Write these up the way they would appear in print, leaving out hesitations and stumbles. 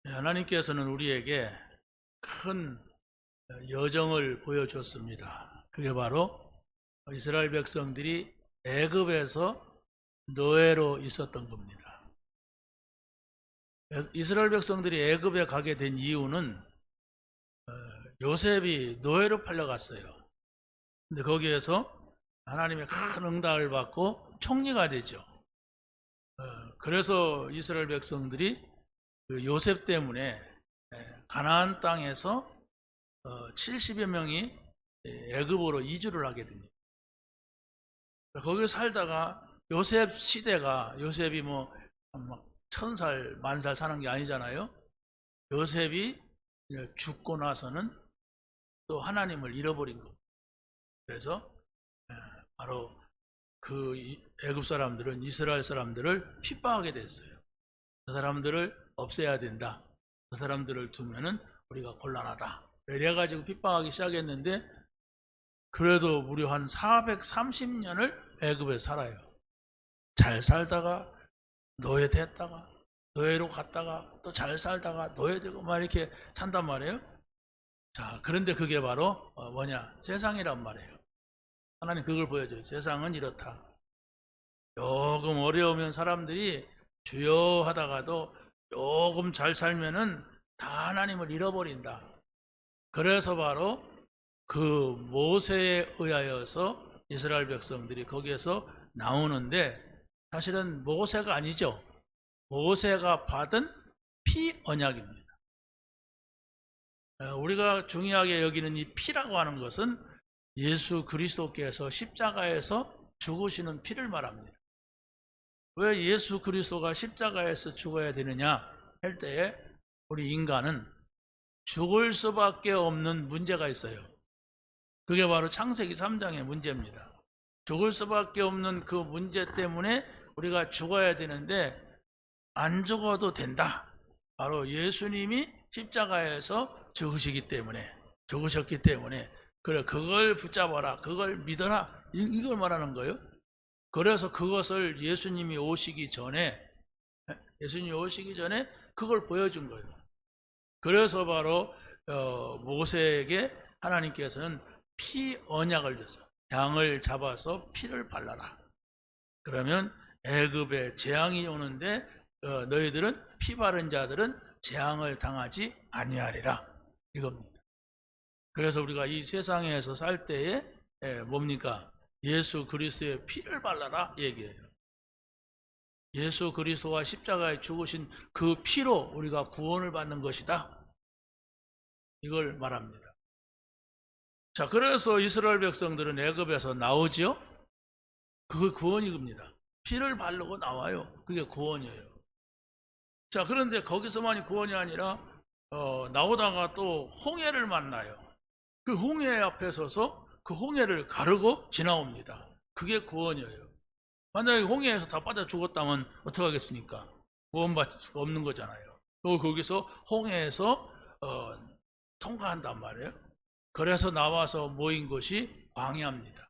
하나님께서는 우리에게 큰 여정을 보여줬습니다. 그게 바로 이스라엘 백성들이 애굽에서 노예로 있었던 겁니다. 이스라엘 백성들이 애굽에 가게 된 이유는 요셉이 노예로 팔려갔어요. 근데 거기에서 하나님의 큰 응답을 받고 총리가 되죠. 그래서 이스라엘 백성들이 그 요셉 때문에 가나안 땅에서 70여 명이 애굽으로 이주를 하게 됩니다. 거기 살다가 요셉 시대가, 요셉이 뭐 1000살, 10,000살 사는 게 아니잖아요. 요셉이 죽고 나서는 또 하나님을 잃어버린 겁니다. 그래서 바로 그 애굽 사람들은 이스라엘 사람들을 핍박하게 됐어요. 그 사람들을 없애야 된다. 그 사람들을 두면은 우리가 곤란하다. 이래가지고 핍박하기 시작했는데, 그래도 무려 한 430년을 애굽에 살아요. 잘 살다가 노예 됐다가 노예로 갔다가 또 잘 살다가 노예되고 막 이렇게 산단 말이에요. 자, 그런데 그게 바로 뭐냐? 세상이란 말이에요. 하나님 그걸 보여줘요. 세상은 이렇다. 조금 어려우면 사람들이 주여 하다가도 조금 잘 살면은 다 하나님을 잃어버린다. 그래서 바로 그 모세에 의하여서 이스라엘 백성들이 거기에서 나오는데, 사실은 모세가 아니죠. 모세가 받은 피 언약입니다. 우리가 중요하게 여기는 이 피라고 하는 것은 예수 그리스도께서 십자가에서 죽으시는 피를 말합니다. 왜 예수 그리스도가 십자가에서 죽어야 되느냐 할 때에 우리 인간은 죽을 수밖에 없는 문제가 있어요. 그게 바로 창세기 3장의 문제입니다. 죽을 수밖에 없는 그 문제 때문에 우리가 죽어야 되는데, 안 죽어도 된다. 바로 예수님이 십자가에서 죽으셨기 때문에 그래, 그걸 붙잡아라, 그걸 믿어라, 이걸 말하는 거예요. 그래서 그것을 예수님이 오시기 전에 그걸 보여준 거예요. 그래서 바로 모세에게 하나님께서는 피 언약을 줬어요. 양을 잡아서 피를 발라라. 그러면 애굽에 재앙이 오는데 너희들은 피 바른 자들은 재앙을 당하지 아니하리라, 이겁니다. 그래서 우리가 이 세상에서 살 때에 뭡니까? 예수 그리스도의 피를 발라라 얘기해요. 예수 그리스도와 십자가에 죽으신 그 피로 우리가 구원을 받는 것이다, 이걸 말합니다. 자, 그래서 이스라엘 백성들은 애굽에서 나오죠. 그게 구원입니다. 피를 바르고 나와요. 그게 구원이에요. 자, 그런데 거기서만이 구원이 아니라 나오다가 또 홍해를 만나요. 그 홍해 앞에 서서 그 홍해를 가르고 지나옵니다. 그게 구원이에요. 만약에 홍해에서 다 빠져 죽었다면 어떡하겠습니까? 구원받을 수가 없는 거잖아요. 그리고 거기서 홍해에서 통과한단 말이에요. 그래서 나와서 모인 것이 광야입니다.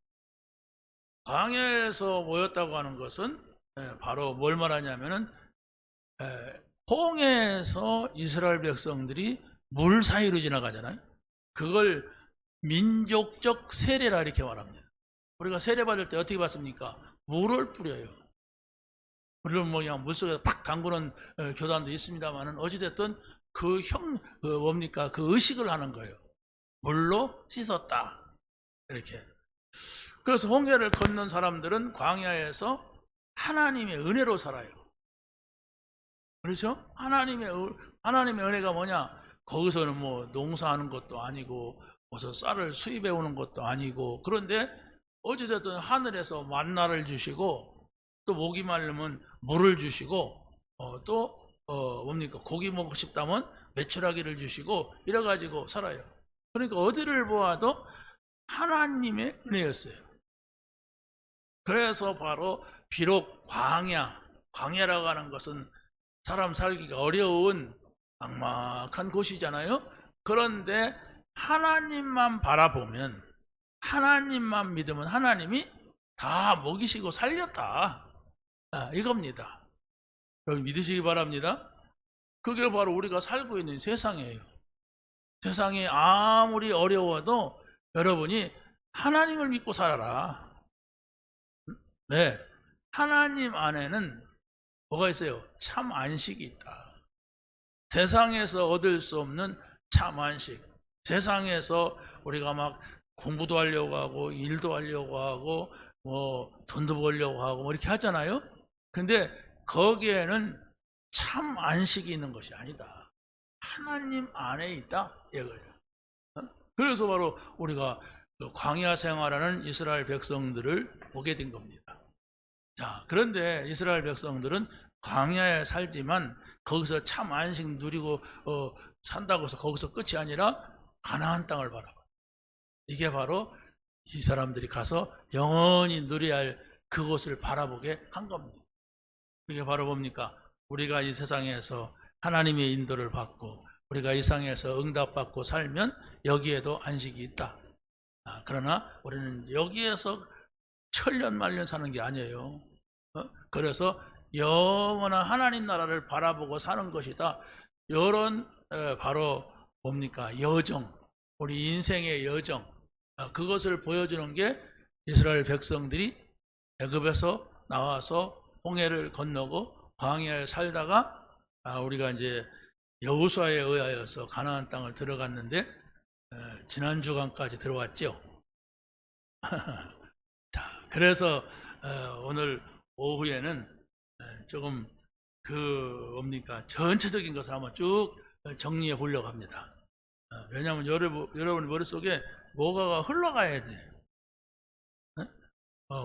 광야에서 모였다고 하는 것은 바로 뭘 말하냐면은 홍해에서 이스라엘 백성들이 물 사이로 지나가잖아요. 그걸 민족적 세례라 이렇게 말합니다. 우리가 세례 받을 때 어떻게 받습니까? 물을 뿌려요. 물론 뭐 그냥 물속에서 팍 담그는 교단도 있습니다만은, 어찌됐든 그 뭡니까? 그 의식을 하는 거예요. 물로 씻었다, 이렇게. 그래서 홍해를 건넌 사람들은 광야에서 하나님의 은혜로 살아요. 그렇죠? 하나님의 은혜가 뭐냐? 거기서는 뭐 농사하는 것도 아니고 무슨 쌀을 수입해 오는 것도 아니고, 그런데 어찌됐든 하늘에서 만나를 주시고, 또 목이 마르면 물을 주시고, 또 뭡니까? 고기 먹고 싶다면 메추라기를 주시고, 이래가지고 살아요. 그러니까 어디를 보아도 하나님의 은혜였어요. 그래서 바로 비록 광야라고 하는 것은 사람 살기가 어려운 막막한 곳이잖아요. 그런데 하나님만 바라보면, 하나님만 믿으면 하나님이 다 먹이시고 살렸다, 이겁니다. 여러분 믿으시기 바랍니다. 그게 바로 우리가 살고 있는 세상이에요. 세상이 아무리 어려워도 여러분이 하나님을 믿고 살아라. 네, 하나님 안에는 뭐가 있어요? 참 안식이 있다. 세상에서 얻을 수 없는 참 안식. 세상에서 우리가 막 공부도 하려고 하고 일도 하려고 하고 뭐 돈도 벌려고 하고 뭐 이렇게 하잖아요. 근데 거기에는 참 안식이 있는 것이 아니다. 하나님 안에 있다 이거예요. 그래서 바로 우리가 광야 생활하는 이스라엘 백성들을 보게 된 겁니다. 자, 그런데 이스라엘 백성들은 광야에 살지만 거기서 참 안식 누리고 산다고 해서 거기서 끝이 아니라 가나안 땅을 바라봐. 이게 바로 이 사람들이 가서 영원히 누려야 할 그곳을 바라보게 한 겁니다. 그게 바로 뭡니까? 우리가 이 세상에서 하나님의 인도를 받고 우리가 이 세상에서 응답받고 살면 여기에도 안식이 있다. 그러나 우리는 여기에서 천년 만년 사는 게 아니에요. 그래서 영원한 하나님 나라를 바라보고 사는 것이다. 이런 바로 뭡니까? 여정, 우리 인생의 여정, 그것을 보여주는 게 이스라엘 백성들이 애굽에서 나와서 홍해를 건너고 광야에 살다가 우리가 이제 여호수아에 의하여서 가나안 땅을 들어갔는데 지난 주간까지 들어왔죠. 자, 그래서 오늘 오후에는 조금 뭡니까? 전체적인 것을 한번 쭉 정리해 보려고 합니다. 왜냐하면 여러분 머릿속에 뭐가가 흘러가야 돼.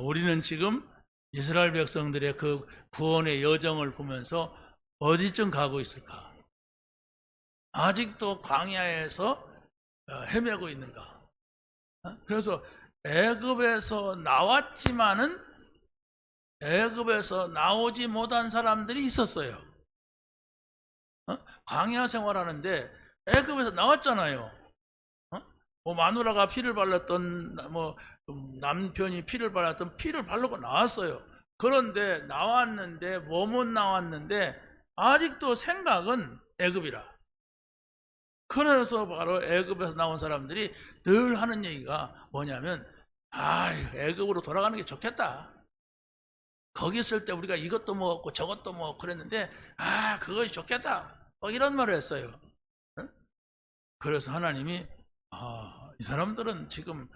우리는 지금 이스라엘 백성들의 그 구원의 여정을 보면서 어디쯤 가고 있을까? 아직도 광야에서 헤매고 있는가? 그래서 애굽에서 나왔지만은 애굽에서 나오지 못한 사람들이 있었어요. 광야 생활하는데 애굽에서 나왔잖아요. 뭐 마누라가 피를 발랐던 뭐 남편이 피를 발랐던 피를 바르고 나왔어요. 그런데 나왔는데 몸은 나왔는데 아직도 생각은 애굽이라. 그래서 바로 애굽에서 나온 사람들이 늘 하는 얘기가 뭐냐면 애굽으로 돌아가는 게 좋겠다. 거기 있을 때 우리가 이것도 먹었고 저것도 먹었고 그랬는데 그것이 좋겠다. 이런 말을 했어요. 그래서 하나님이 이 사람들은 지금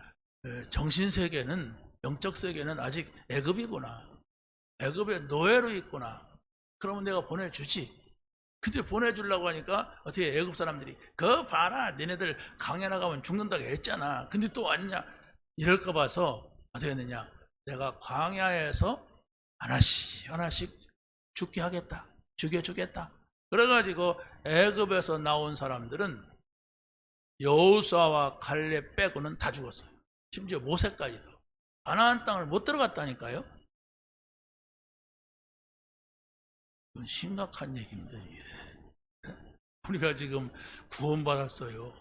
정신세계는 영적 세계는 아직 애굽이구나. 애굽의 노예로 있구나. 그러면 내가 보내주지. 근데 보내주려고 하니까 어떻게 애굽 사람들이 그거 봐라 너네들 강에 나가면 죽는다고 했잖아. 근데 또 왔냐 이럴까 봐서 어떻게 했느냐. 내가 광야에서 하나씩 죽게 하겠다. 죽여주겠다. 그래가지고 애굽에서 나온 사람들은 여호수아와 갈렙 빼고는 다 죽었어요. 심지어 모세까지도. 가나안 땅을 못 들어갔다니까요. 이건 심각한 얘기입니다. 이게. 우리가 지금 구원받았어요.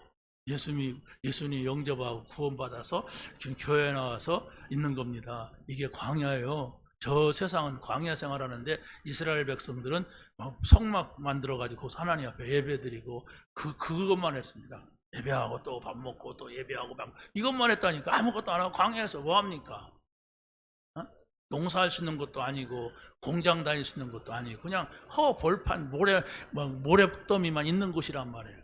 예수님 영접하고 구원받아서 지금 교회에 나와서 있는 겁니다. 이게 광야예요. 저 세상은 광야 생활하는데 이스라엘 백성들은 성막 만들어가지고 하나님 앞에 예배드리고 그것만 했습니다. 예배하고 또 밥 먹고 또 예배하고 이것만 했다니까. 아무것도 안 하고 광야에서 뭐합니까? 농사할 수 있는 것도 아니고 공장 다닐 수 있는 것도 아니고 그냥 벌판 모래더미만 있는 곳이란 말이에요.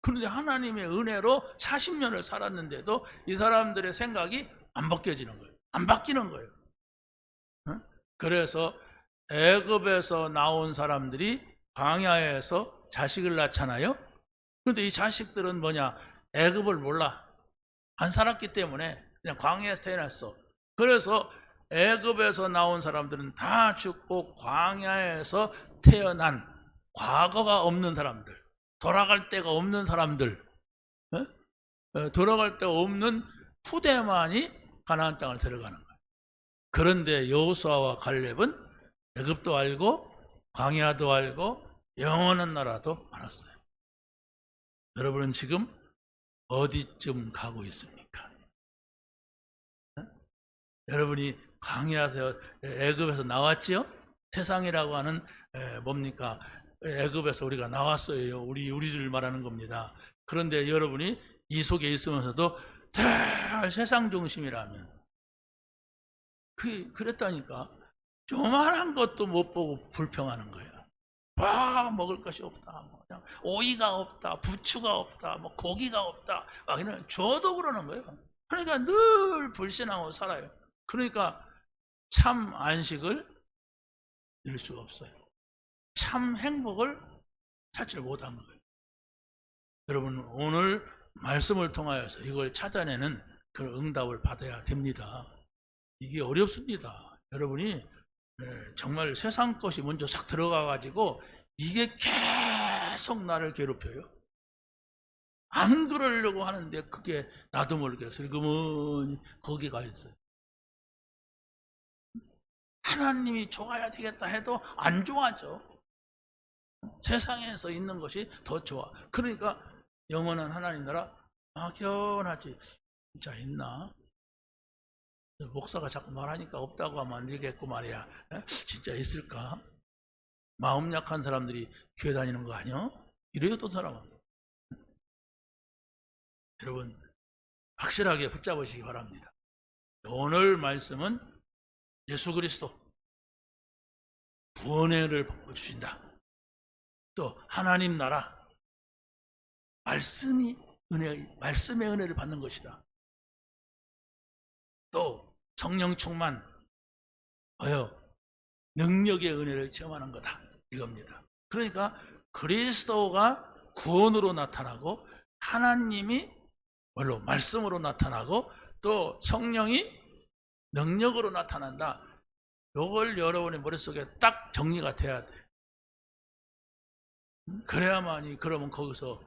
그런데 하나님의 은혜로 40년을 살았는데도 이 사람들의 생각이 안 바뀌어지는 거예요. 안 바뀌는 거예요. 그래서 애굽에서 나온 사람들이 광야에서 자식을 낳잖아요. 그런데 이 자식들은 뭐냐? 애굽을 몰라. 안 살았기 때문에 그냥 광야에서 태어났어. 그래서 애굽에서 나온 사람들은 다 죽고 광야에서 태어난 과거가 없는 사람들, 돌아갈 데가 없는 사람들, 돌아갈 데가 없는 후대만이 가나안 땅을 들어가는 거예요. 그런데 여호수아와 갈렙은 애굽도 알고 광야도 알고 영원한 나라도 알았어요. 여러분은 지금 어디쯤 가고 있습니까? 여러분이 광야에서 애굽에서 나왔지요? 세상이라고 하는 뭡니까? 애굽에서 우리가 나왔어요. 우리들 말하는 겁니다. 그런데 여러분이 이 속에 있으면서도 다 세상 중심이라면 그랬다니까. 조만한 것도 못 보고 불평하는 거예요. 먹을 것이 없다. 그냥 오이가 없다. 부추가 없다. 고기가 없다. 그냥 저도 그러는 거예요. 그러니까 늘 불신하고 살아요. 그러니까 참 안식을 이룰 수가 없어요. 참 행복을 찾지 못한 거예요. 여러분, 오늘 말씀을 통하여서 이걸 찾아내는 그런 응답을 받아야 됩니다. 이게 어렵습니다. 여러분이 정말 세상 것이 먼저 싹 들어가가지고 이게 계속 나를 괴롭혀요. 안 그러려고 하는데 그게 나도 모르게 슬그머니 거기 가 있어요. 하나님이 좋아야 되겠다 해도 안 좋아져. 세상에서 있는 것이 더 좋아. 그러니까 영원한 하나님 나라 막연하지. 진짜 있나? 목사가 자꾸 말하니까 없다고 하면 안 되겠고 말이야. 진짜 있을까? 마음 약한 사람들이 교회 다니는 거 아니야? 이래요 또 사람은. 여러분 확실하게 붙잡으시기 바랍니다. 오늘 말씀은 예수 그리스도 구원의 은혜를 주신다. 또 하나님 나라 말씀의 은혜를 받는 것이다. 또 성령 충만 능력의 은혜를 체험하는 거다. 이겁니다. 그러니까 그리스도가 구원으로 나타나고 하나님이 뭘로 말씀으로 나타나고 또 성령이 능력으로 나타난다. 이걸 여러분의 머릿속에 딱 정리가 돼야 돼. 그래야만이 그러면 거기서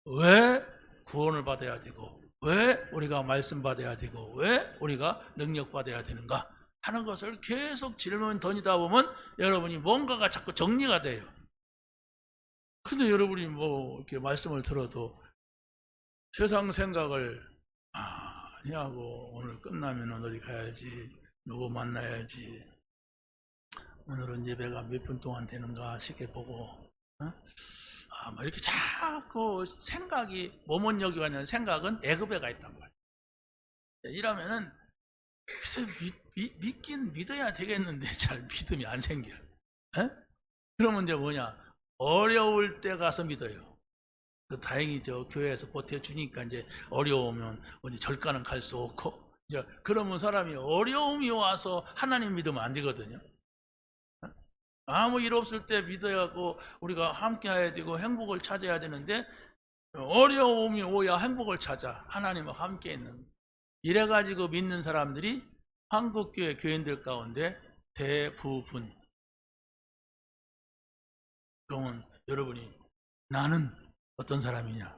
왜 구원을 받아야 되고 왜 우리가 말씀 받아야 되고 왜 우리가 능력 받아야 되는가 하는 것을 계속 질문 던지다 보면 여러분이 뭔가가 자꾸 정리가 돼요. 근데 여러분이 이렇게 말씀을 들어도 세상 생각을 많이 하고 오늘 끝나면 어디 가야지, 누구 만나야지, 오늘은 예배가 몇 분 동안 되는가 시계 보고 이렇게 자꾸 생각이 모몬여기 가는 생각은 애급에 가 있단 말이에요. 이러면은 글쎄 믿긴 믿어야 되겠는데 잘 믿음이 안 생겨. 그러면 이제 뭐냐? 어려울 때 가서 믿어요. 다행이죠. 교회에서 버텨주니까 이제 어려우면 어디 절가는 갈 수 없고 이제 그러면 사람이 어려움이 와서 하나님 믿으면 안 되거든요. 아무 일 없을 때 믿어야 하고 우리가 함께 해야 되고 행복을 찾아야 되는데 어려움이 오야 행복을 찾아. 하나님과 함께 있는. 이래가지고 믿는 사람들이 한국교회 교인들 가운데 대부분. 그러면 여러분이 나는 어떤 사람이냐?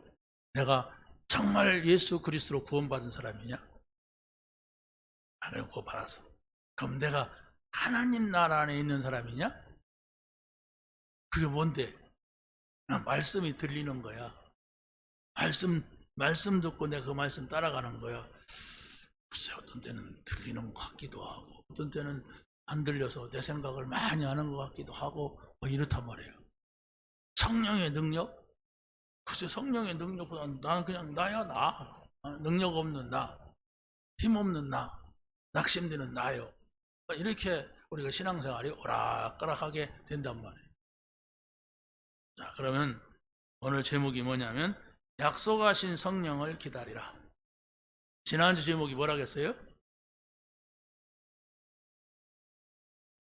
내가 정말 예수 그리스도로 구원받은 사람이냐? 그럼 그거 받아서. 그럼 내가 하나님 나라 안에 있는 사람이냐? 그게 뭔데? 말씀이 들리는 거야. 말씀 듣고 내가 그 말씀 따라가는 거야. 글쎄 어떤 때는 들리는 것 같기도 하고 어떤 때는 안 들려서 내 생각을 많이 하는 것 같기도 하고 이렇단 말이에요. 성령의 능력? 글쎄 성령의 능력보다 나는 그냥 나야 나. 능력 없는 나. 힘 없는 나. 낙심되는 나요. 이렇게 우리가 신앙생활이 오락가락하게 된단 말이에요. 자, 그러면 오늘 제목이 뭐냐면 약속하신 성령을 기다리라. 지난주 제목이 뭐라겠어요?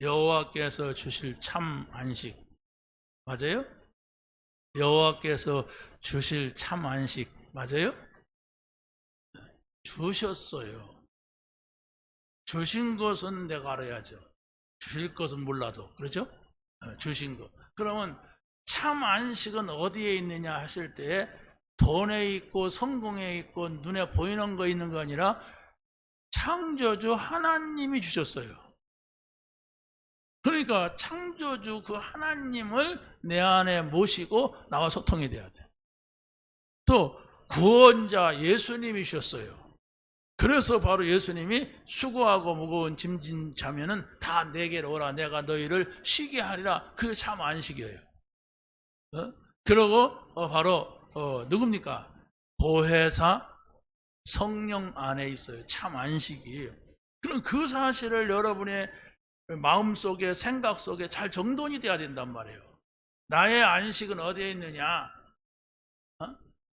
여호와께서 주실 참 안식. 맞아요? 여호와께서 주실 참 안식. 맞아요? 주셨어요. 주신 것은 내가 알아야죠. 주실 것은 몰라도. 그렇죠? 주신 것. 그러면 참 안식은 어디에 있느냐 하실 때 돈에 있고 성공에 있고 눈에 보이는 거 있는 거 아니라 창조주 하나님이 주셨어요. 그러니까 창조주 그 하나님을 내 안에 모시고 나와 소통이 돼야 돼. 또 구원자 예수님이 주셨어요. 그래서 바로 예수님이 수고하고 무거운 짐진 자면은 다 내게로 오라. 내가 너희를 쉬게 하리라. 그게 참 안식이에요. 그러고 바로 누굽니까? 보혜사 성령 안에 있어요. 참 안식이. 그럼 그 사실을 여러분의 마음속에 생각 속에 잘 정돈이 돼야 된단 말이에요. 나의 안식은 어디에 있느냐?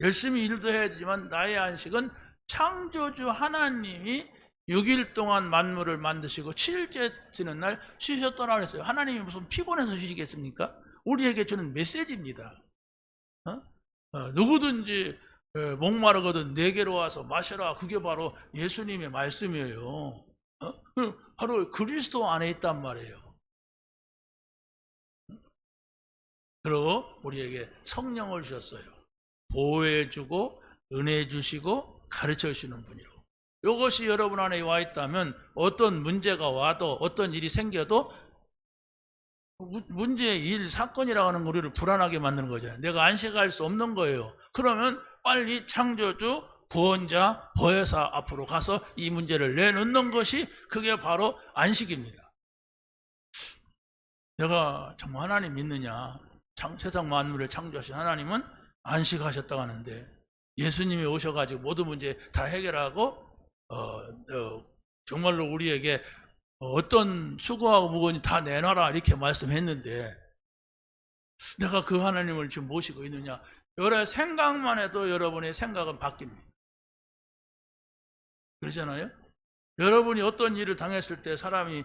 열심히 일도 해야 되지만 나의 안식은 창조주 하나님이 6일 동안 만물을 만드시고 7일째 되는 날 쉬셨더라 그랬어요. 하나님이 무슨 피곤해서 쉬시겠습니까? 우리에게 주는 메시지입니다. 누구든지 목마르거든 내게로 와서 마셔라. 그게 바로 예수님의 말씀이에요. 바로 그리스도 안에 있단 말이에요. 그리고 우리에게 성령을 주셨어요. 보호해주고 은혜 주시고 가르쳐 주시는 분이로. 이것이 여러분 안에 와 있다면 어떤 문제가 와도 어떤 일이 생겨도 문제, 일, 사건이라고 하는 우리를 불안하게 만드는 거잖아요. 내가 안식할 수 없는 거예요. 그러면 빨리 창조주, 구원자, 보혜사 앞으로 가서 이 문제를 내놓는 것이 그게 바로 안식입니다. 내가 정말 하나님 믿느냐? 세상 만물을 창조하신 하나님은 안식하셨다고 하는데 예수님이 오셔가지고 모든 문제 다 해결하고 정말로 우리에게 어떤 수고하고 무거운 다 내놔라 이렇게 말씀했는데 내가 그 하나님을 지금 모시고 있느냐? 여러 생각만 해도 여러분의 생각은 바뀝니다. 그러잖아요? 여러분이 어떤 일을 당했을 때 사람이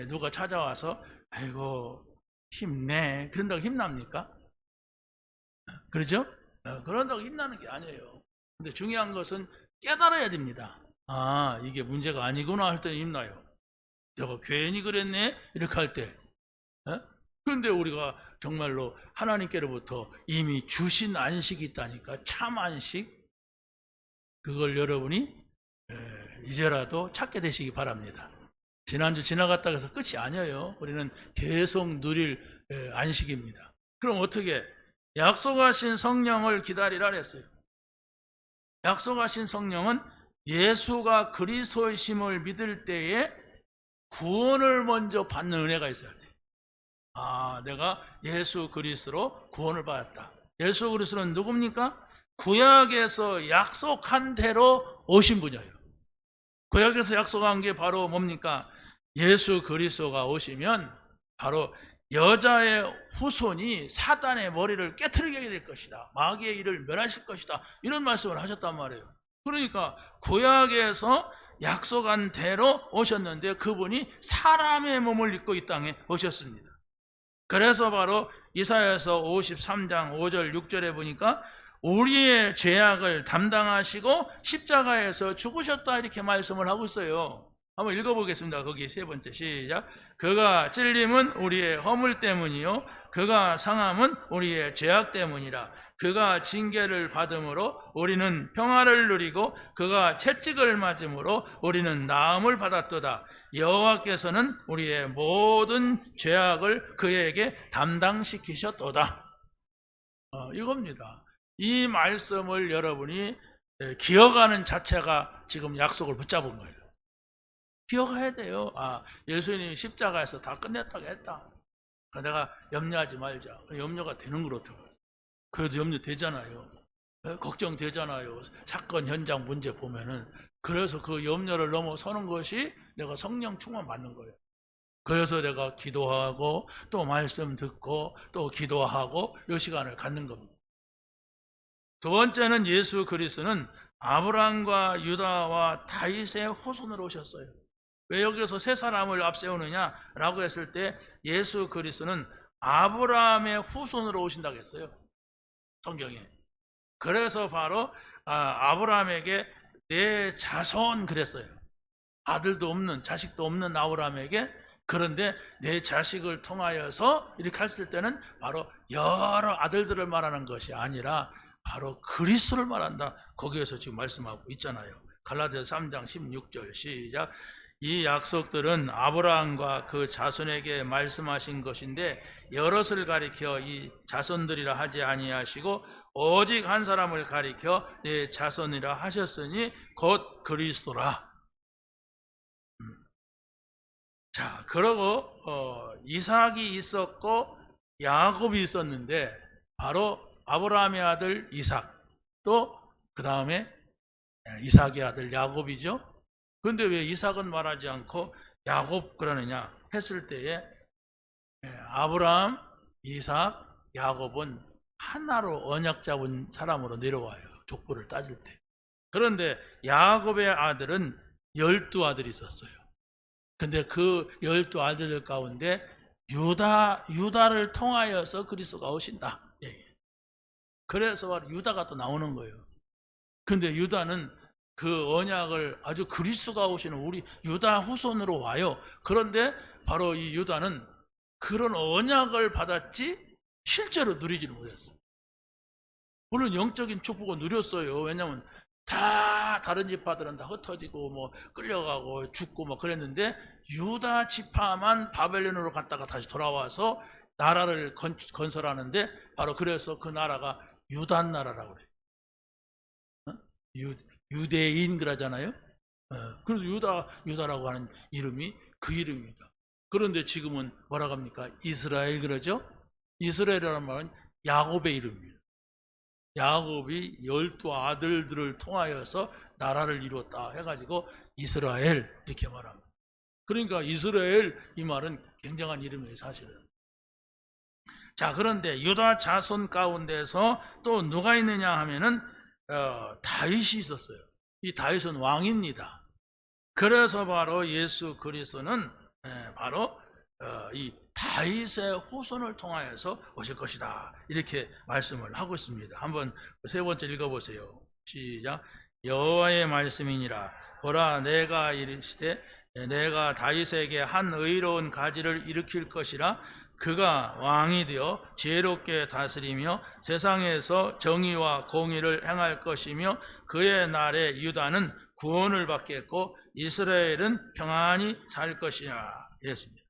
누가 찾아와서 아이고 힘내 그런다고 힘납니까? 그렇죠? 그런다고 힘나는 게 아니에요. 근데 중요한 것은 깨달아야 됩니다. 아 이게 문제가 아니구나 할 때 힘나요. 내가 괜히 그랬네 이렇게 할 때. 그런데 우리가 정말로 하나님께로부터 이미 주신 안식이 있다니까 참 안식. 그걸 여러분이 이제라도 찾게 되시기 바랍니다. 지난주 지나갔다 해서 끝이 아니에요. 우리는 계속 누릴 안식입니다. 그럼 어떻게? 약속하신 성령을 기다리라 그랬어요. 약속하신 성령은 예수가 그리스도이심을 믿을 때에 구원을 먼저 받는 은혜가 있어야 돼요. 아, 내가 예수 그리스도로 구원을 받았다. 예수 그리스도는 누굽니까? 구약에서 약속한 대로 오신 분이에요. 구약에서 약속한 게 바로 뭡니까? 예수 그리스도가 오시면 바로 여자의 후손이 사단의 머리를 깨트리게 될 것이다. 마귀의 일을 멸하실 것이다. 이런 말씀을 하셨단 말이에요. 그러니까 구약에서 약속한 대로 오셨는데 그분이 사람의 몸을 입고 이 땅에 오셨습니다. 그래서 바로 이사야서 53장 5절 6절에 보니까 우리의 죄악을 담당하시고 십자가에서 죽으셨다 이렇게 말씀을 하고 있어요. 한번 읽어보겠습니다. 거기 세 번째 시작. 그가 찔림은 우리의 허물 때문이요 그가 상함은 우리의 죄악 때문이라. 그가 징계를 받음으로 우리는 평화를 누리고 그가 채찍을 맞음으로 우리는 나음을 받았도다. 여호와께서는 우리의 모든 죄악을 그에게 담당시키셨도다. 이겁니다. 이 말씀을 여러분이 기억하는 자체가 지금 약속을 붙잡은 거예요. 기억해야 돼요. 아, 예수님이 십자가에서 다 끝냈다고 했다. 내가 염려하지 말자. 염려가 되는 거로더라고요. 그래도 염려되잖아요. 걱정되잖아요. 사건 현장 문제 보면은. 그래서 그 염려를 넘어서는 것이 내가 성령 충만 받는 거예요. 그래서 내가 기도하고 또 말씀 듣고 또 기도하고 이 시간을 갖는 겁니다. 두 번째는 예수 그리스도는 아브라함과 유다와 다윗의 후손으로 오셨어요. 왜 여기서 세 사람을 앞세우느냐라고 했을 때 예수 그리스도는 아브라함의 후손으로 오신다고 했어요. 성경에. 그래서 바로 아브라함에게 내 자손 그랬어요. 아들도 없는 자식도 없는 아브라함에게. 그런데 내 자식을 통하여서 이렇게 했을 때는 바로 여러 아들들을 말하는 것이 아니라 바로 그리스도를 말한다. 거기에서 지금 말씀하고 있잖아요. 갈라디아서 3장 16절 시작. 이 약속들은 아브라함과 그 자손에게 말씀하신 것인데 여럿을 가리켜 이 자손들이라 하지 아니하시고 오직 한 사람을 가리켜 내 자손이라 하셨으니 곧 그리스도라. 자, 그러고 이삭이 있었고 야곱이 있었는데 바로 아브라함의 아들 이삭, 또 그 다음에 이삭의 아들 야곱이죠. 그런데 왜 이삭은 말하지 않고 야곱 그러느냐 했을 때에 아브라함, 이삭, 야곱은 하나로 언약 잡은 사람으로 내려와요. 족보를 따질 때. 그런데 야곱의 아들은 12아들이 있었어요. 근데 그 12아들 가운데 유다를 통하여서 그리스도가 오신다. 그래서 유다가 또 나오는 거예요. 근데 유다는 그 언약을 아주 그리스도가 오시는 우리 유다 후손으로 와요. 그런데 바로 이 유다는 그런 언약을 받았지 실제로 누리지는 못했어요. 물론 영적인 축복을 누렸어요. 왜냐하면 다 다른 지파들은 다 흩어지고 뭐 끌려가고 죽고 뭐 그랬는데 유다 지파만 바벨론으로 갔다가 다시 돌아와서 나라를 건설하는데 바로 그래서 그 나라가 유다 나라라고 그래요. 유대인 그러잖아요. 그래서 유다라고 하는 이름이 그 이름입니다. 그런데 지금은 뭐라고 합니까? 이스라엘 그러죠? 이스라엘이라는 말은 야곱의 이름입니다. 야곱이 12아들들을 통하여서 나라를 이루었다 해가지고 이스라엘 이렇게 말합니다. 그러니까 이스라엘 이 말은 굉장한 이름이에요, 사실은. 자, 그런데 유다 자손 가운데서 또 누가 있느냐 하면은 다윗이 있었어요. 이 다윗은 왕입니다. 그래서 바로 예수 그리스도는 바로 이 다윗의 후손을 통하여서 오실 것이다. 이렇게 말씀을 하고 있습니다. 한번 세 번째 읽어보세요. 시작. 여호와의 말씀이니라. 보라, 내가 이르시되 내가 다윗에게 한 의로운 가지를 일으킬 것이라. 그가 왕이 되어 지혜롭게 다스리며 세상에서 정의와 공의를 행할 것이며 그의 날에 유다는 구원을 받겠고 이스라엘은 평안히 살 것이라. 이랬습니다.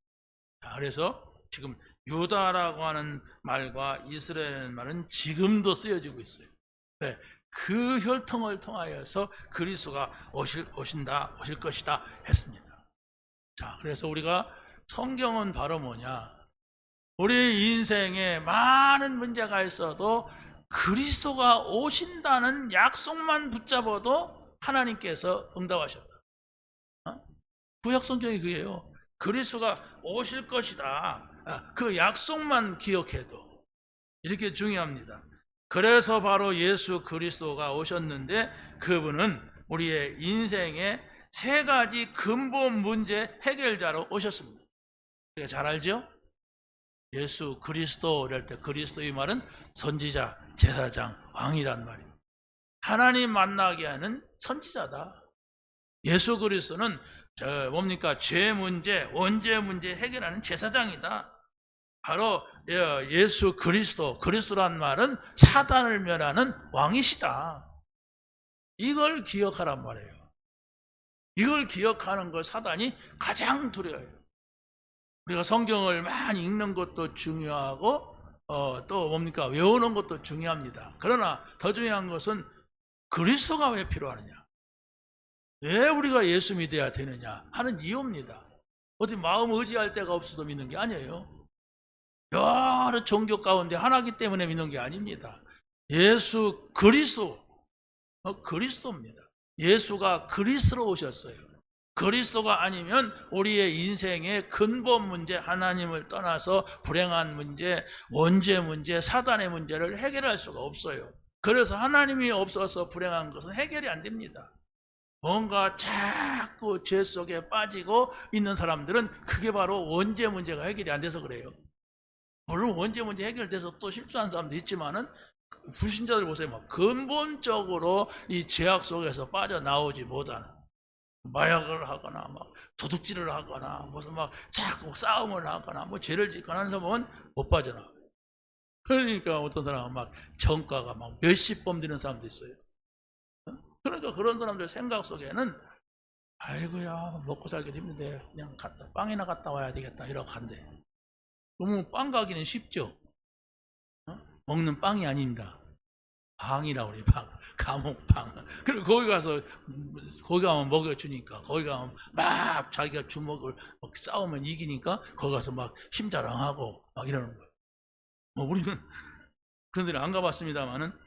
그래서 지금 유다라고 하는 말과 이스라엘이라는 말은 지금도 쓰여지고 있어요. 네, 그 혈통을 통하여서 그리스도가 오실 것이다 했습니다. 자, 그래서 우리가 성경은 바로 뭐냐? 우리 인생에 많은 문제가 있어도 그리스도가 오신다는 약속만 붙잡아도 하나님께서 응답하셨다. 구약 성경이 그게요. 그리스도가 오실 것이다. 그 약속만 기억해도 이렇게 중요합니다. 그래서 바로 예수 그리스도가 오셨는데 그분은 우리의 인생의 세 가지 근본 문제 해결자로 오셨습니다. 우리가 잘 알죠? 예수 그리스도 이럴 때 그리스도의 말은 선지자, 제사장, 왕이란 말입니다. 하나님 만나게 하는 선지자다. 예수 그리스도는 뭡니까? 죄 문제, 원죄 문제 해결하는 제사장이다. 바로 예수 그리스도란 말은 사단을 멸하는 왕이시다. 이걸 기억하란 말이에요. 이걸 기억하는 걸 사단이 가장 두려워해요. 우리가 성경을 많이 읽는 것도 중요하고 또 뭡니까? 외우는 것도 중요합니다. 그러나 더 중요한 것은 그리스도가 왜 필요하느냐? 왜 우리가 예수 믿어야 되느냐 하는 이유입니다. 어디 마음 의지할 데가 없어서 믿는 게 아니에요. 여러 종교 가운데 하나이기 때문에 믿는 게 아닙니다. 예수 그리스도입니다. 예수가 그리스도로 오셨어요. 그리스도가 아니면 우리의 인생의 근본 문제, 하나님을 떠나서 불행한 문제, 원죄 문제, 사단의 문제를 해결할 수가 없어요. 그래서 하나님이 없어서 불행한 것은 해결이 안 됩니다. 뭔가 자꾸 죄 속에 빠지고 있는 사람들은 그게 바로 원죄 문제가 해결이 안 돼서 그래요. 물론 원죄 문제 해결돼서 또 실수한 사람도 있지만은 불신자들 보세요. 막 근본적으로 이 죄악 속에서 빠져나오지 못하는, 마약을 하거나 막 도둑질을 하거나 무슨 막 자꾸 싸움을 하거나 뭐 죄를 짓거나 하는 사람은 못 빠져나와요. 그러니까 어떤 사람은 막 정가가 막 몇십 범 되는 사람도 있어요. 그러니까 그런 사람들 생각 속에는 아이고야 먹고 살기도 힘든데 그냥 빵이나 갔다 와야 되겠다 이러고 간대. 너무 빵 가기는 쉽죠. 먹는 빵이 아닙니다. 방이라고 그래요. 감옥방. 그리고 거기 가면 먹여주니까, 거기 가면 막 자기가 주먹을 막 싸우면 이기니까 거기 가서 막 힘자랑하고 막 이러는 거예요. 우리는 그런 데는 안 가봤습니다만은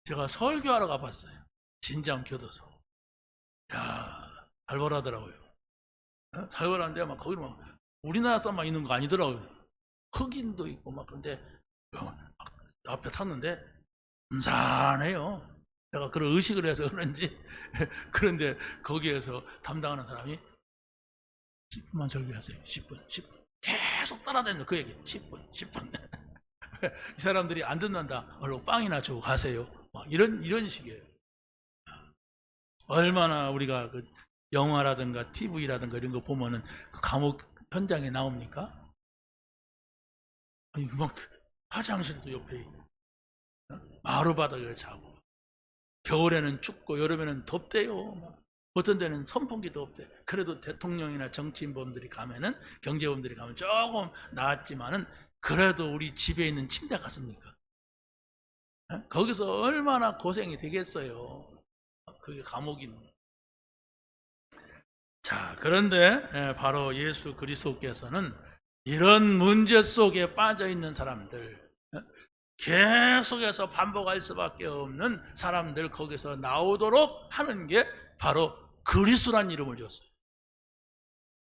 제가 설교하러 가봤어요. 진장 교도소. 야, 살벌하더라고요. 살벌한데 막 거기 막 우리나라 사람만 있는 거 아니더라고요. 흑인도 있고 막. 그런데 앞에 탔는데 음산해요. 제가 그런 의식을 해서 그런지. 그런데 거기에서 담당하는 사람이 10분만 설교하세요. 10분. 계속 따라다니는 그 얘기. 10분. 이 사람들이 안 듣는다. 얼른 빵이나 주고 가세요. 막 이런 식이에요. 얼마나 우리가 그 영화라든가 TV라든가 이런 거 보면은 그 감옥 현장에 나옵니까? 아니, 막 화장실도 옆에 있고, 마루바닥에 자고, 겨울에는 춥고 여름에는 덥대요. 어떤 데는 선풍기도 없대. 그래도 대통령이나 정치인범들이 가면은, 경제범들이 가면 조금 나았지만은 그래도 우리 집에 있는 침대 같습니까? 거기서 얼마나 고생이 되겠어요. 그게 감옥입니다. 자, 그런데 바로 예수 그리스도께서는 이런 문제 속에 빠져 있는 사람들, 계속해서 반복할 수밖에 없는 사람들, 거기서 나오도록 하는 게 바로 그리스도란 이름을 줬어요.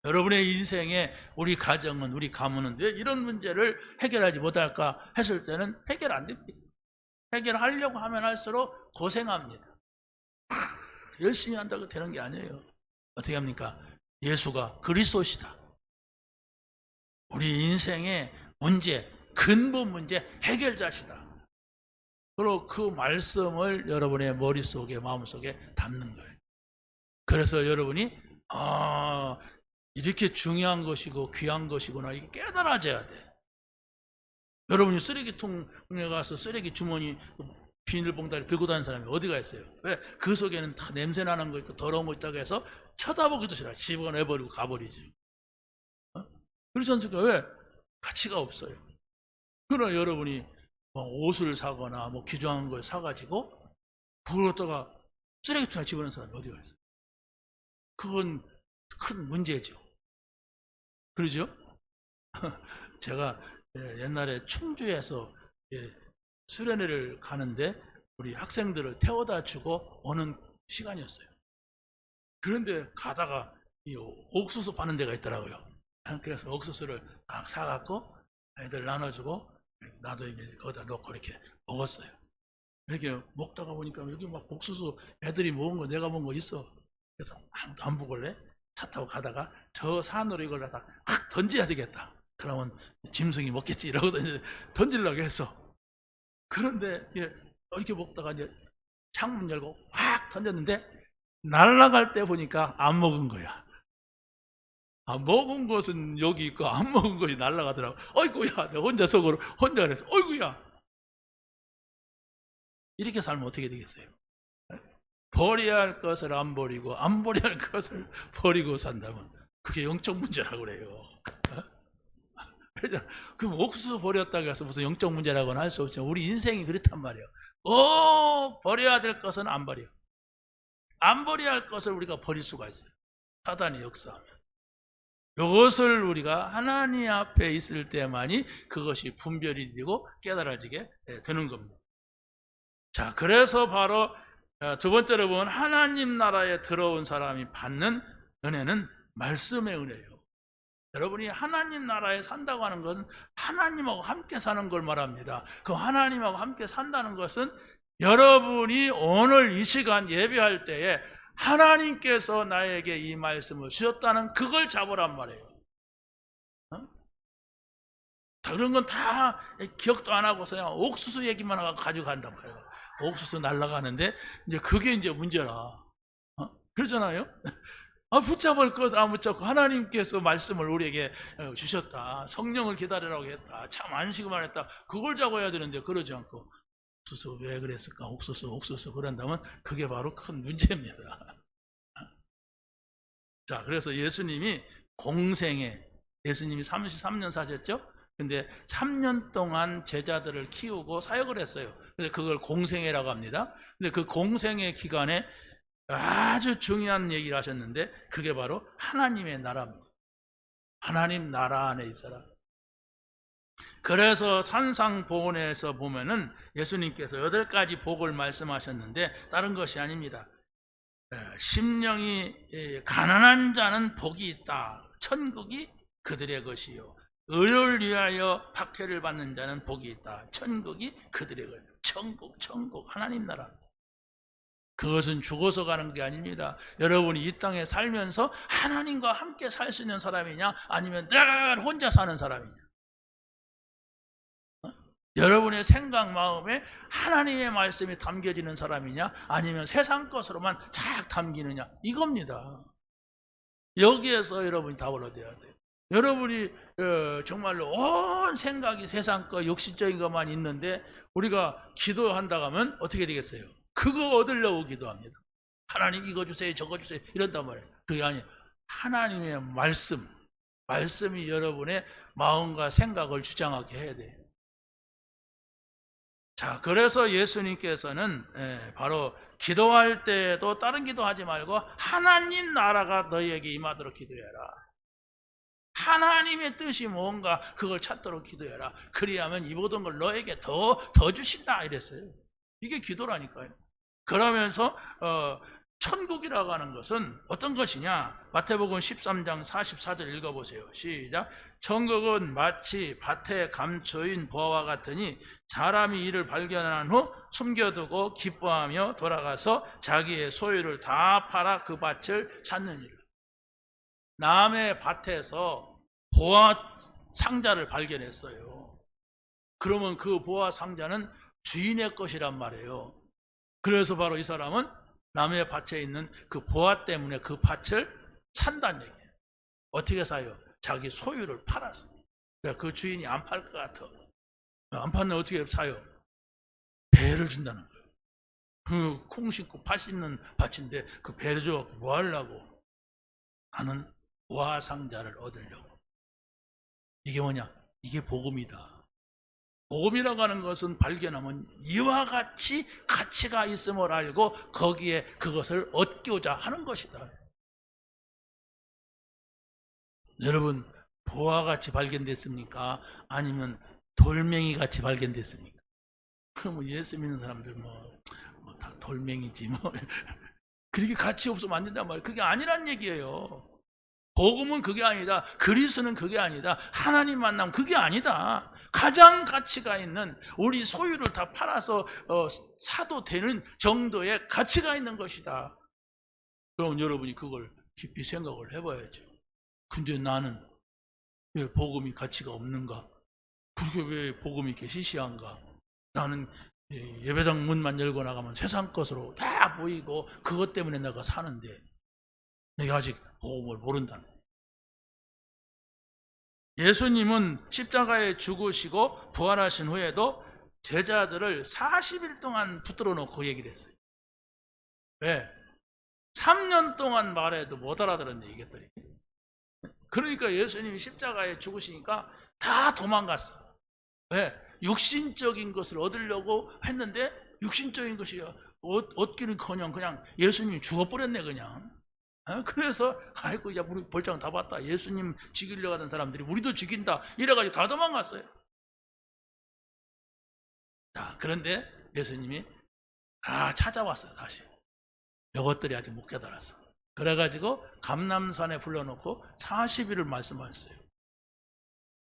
여러분의 인생에 우리 가정은, 우리 가문은 왜 이런 문제를 해결하지 못할까 했을 때는 해결 안 됩니다. 해결하려고 하면 할수록 고생합니다. 열심히 한다고 되는 게 아니에요. 어떻게 합니까? 예수가 그리스도시다. 우리 인생의 문제, 근본 문제 해결자시다. 그리고 그 말씀을 여러분의 머릿속에, 마음속에 담는 거예요. 그래서 여러분이 이렇게 중요한 것이고 귀한 것이구나, 이게 깨달아져야 돼. 여러분이 쓰레기통에 가서 쓰레기 주머니 비닐봉다리 들고 다니는 사람이 어디가 있어요? 왜? 그 속에는 다 냄새나는 거 있고 더러운 거 있다고 해서 쳐다보기도 싫어. 집어내버리고 가버리지. 그렇지 않습니까? 왜? 가치가 없어요. 그러나 여러분이 옷을 사거나 귀중한 걸 사가지고 그걸 갖다가 쓰레기통에 집어넣는 사람이 어디가 있어요? 그건 큰 문제죠. 그러죠? 제가 옛날에 충주에서 수련회를 가는데 우리 학생들을 태워다 주고 오는 시간이었어요. 그런데 가다가 이 옥수수 파는 데가 있더라고요. 그래서 옥수수를 딱 사갖고 애들 나눠주고 나도 이제 거기다 넣고 이렇게 먹었어요. 이렇게 먹다가 보니까 여기 막 옥수수 애들이 먹은 거, 내가 먹은 거 있어. 그래서 아무도 안 보길래 차 타고 가다가 저 산으로 이걸 다 확 던져야 되겠다. 그러면 짐승이 먹겠지 이러고 던지려고 했어. 그런데 이렇게 먹다가 이제 창문 열고 확 던졌는데 날아갈 때 보니까 안 먹은 거야. 먹은 것은 여기 있고 안 먹은 것이 날아가더라고. 어이구야, 내가 혼자 속으로 혼자 그래서 어이구야. 이렇게 살면 어떻게 되겠어요? 버려야 할 것을 안 버리고 안 버려야 할 것을 버리고 산다면 그게 영적 문제라고 그래요. 그럼 옥수수 버렸다고 해서 무슨 영적 문제라고는 할 수 없죠. 우리 인생이 그렇단 말이에요. 버려야 될 것은 안 버려. 안 버려야 할 것을 우리가 버릴 수가 있어요. 사단이 역사하면. 이것을 우리가 하나님 앞에 있을 때만이 그것이 분별이 되고 깨달아지게 되는 겁니다. 자, 그래서 바로 두 번째로 보면 하나님 나라에 들어온 사람이 받는 은혜는 말씀의 은혜예요. 여러분이 하나님 나라에 산다고 하는 것은 하나님하고 함께 사는 걸 말합니다. 그 하나님하고 함께 산다는 것은 여러분이 오늘 이 시간 예배할 때에 하나님께서 나에게 이 말씀을 주셨다는 그걸 잡으란 말이에요. 그런 건 다 기억도 안 하고 그냥 옥수수 얘기만 하고 가지고 간단 말이에요. 옥수수 날아가는데 이제 그게 이제 문제라. 그러잖아요. 붙잡을 것을 안 붙잡고 하나님께서 말씀을 우리에게 주셨다. 성령을 기다리라고 했다. 참 안식만 했다. 그걸 잡아야 되는데 그러지 않고 옥수수 왜 그랬을까? 옥수수 그런다면 그게 바로 큰 문제입니다. 자, 그래서 예수님이 예수님이 33년 사셨죠? 근데 3년 동안 제자들을 키우고 사역을 했어요. 그래서 그걸 공생애라고 합니다. 근데 그 공생애 기간에 아주 중요한 얘기를 하셨는데 그게 바로 하나님의 나라입니다. 하나님 나라 안에 있어라. 그래서 산상보훈에서 보면은 예수님께서 8가지 복을 말씀하셨는데 다른 것이 아닙니다. 심령이 가난한 자는 복이 있다. 천국이 그들의 것이요. 의를 위하여 박해를 받는 자는 복이 있다. 천국이 그들의 것. 천국, 하나님 나라. 그것은 죽어서 가는 게 아닙니다. 여러분이 이 땅에 살면서 하나님과 함께 살 수 있는 사람이냐, 아니면 늘 혼자 사는 사람이냐. 여러분의 생각, 마음에 하나님의 말씀이 담겨지는 사람이냐, 아니면 세상 것으로만 쫙 담기느냐, 이겁니다. 여기에서 여러분이 답을 얻어야 돼요. 여러분이 정말로 온 생각이 세상 거, 육신적인 것만 있는데 우리가 기도한다고 하면 어떻게 되겠어요? 그거 얻으려고 기도합니다. 하나님 이거 주세요, 저거 주세요, 이런단 말이에요. 그게 아니에요. 하나님의 말씀이 여러분의 마음과 생각을 주장하게 해야 돼요. 자, 그래서 예수님께서는 바로 기도할 때도 다른 기도하지 말고 하나님 나라가 너희에게 임하도록 기도해라. 하나님의 뜻이 뭔가 그걸 찾도록 기도해라. 그리하면 이 모든 걸 너에게 더 주신다 이랬어요. 이게 기도라니까요. 그러면서 천국이라고 하는 것은 어떤 것이냐? 마태복음 13장 44절 읽어보세요. 시작. 천국은 마치 밭에 감초인 보화와 같으니 사람이 이를 발견한 후 숨겨두고 기뻐하며 돌아가서 자기의 소유를 다 팔아 그 밭을 찾느니라. 남의 밭에서 보화 상자를 발견했어요. 그러면 그 보화 상자는 주인의 것이란 말이에요. 그래서 바로 이 사람은 남의 밭에 있는 그 보화 때문에 그 밭을 산다는 얘기예요. 어떻게 사요? 자기 소유를 팔아서. 그러니까 그 주인이 안 팔 것 같아. 안 팔면 어떻게 사요? 배를 준다는 거예요. 그 콩 심고 팥 심는 밭인데 그 배를 줘 뭐 하려고? 나는 보화 상자를 얻으려고. 이게 뭐냐? 이게 복음이다. 복음이라고 하는 것은 발견하면 이와 같이 가치가 있음을 알고 거기에 그것을 얻고자 하는 것이다. 여러분, 보화같이 발견됐습니까? 아니면 돌멩이같이 발견됐습니까? 그럼 예수 믿는 사람들 다 돌멩이지 그렇게 가치 없으면 안 된단 말이에요. 그게 아니란 얘기예요. 복음은 그게 아니다. 그리스도는 그게 아니다. 하나님 만남 그게 아니다. 가장 가치가 있는 우리 소유를 다 팔아서 사도 되는 정도의 가치가 있는 것이다. 그럼 여러분이 그걸 깊이 생각을 해봐야죠. 근데 나는 왜 복음이 가치가 없는가? 그게 왜 복음이 이렇게 시시한가? 나는 예배당 문만 열고 나가면 세상 것으로 다 보이고 그것 때문에 내가 사는데 내가 아직 복음을 모른다는 거예요. 예수님은 십자가에 죽으시고 부활하신 후에도 제자들을 40일 동안 붙들어 놓고 얘기를 했어요. 왜? 3년 동안 말해도 못 알아들었네 이것들이. 그러니까 예수님이 십자가에 죽으시니까 다 도망갔어. 왜? 육신적인 것을 얻으려고 했는데 육신적인 것이 얻기는커녕 그냥 예수님이 죽어버렸네 그냥. 그래서 아이고 야 우리 볼장 다 봤다. 예수님 죽이려고 하던 사람들이 우리도 죽인다 이래가지고 다 도망갔어요. 자, 그런데 예수님이 찾아왔어요. 다시 이것들이 아직 못 깨달았어. 그래가지고 감람산에 불러놓고 40일을 말씀하셨어요.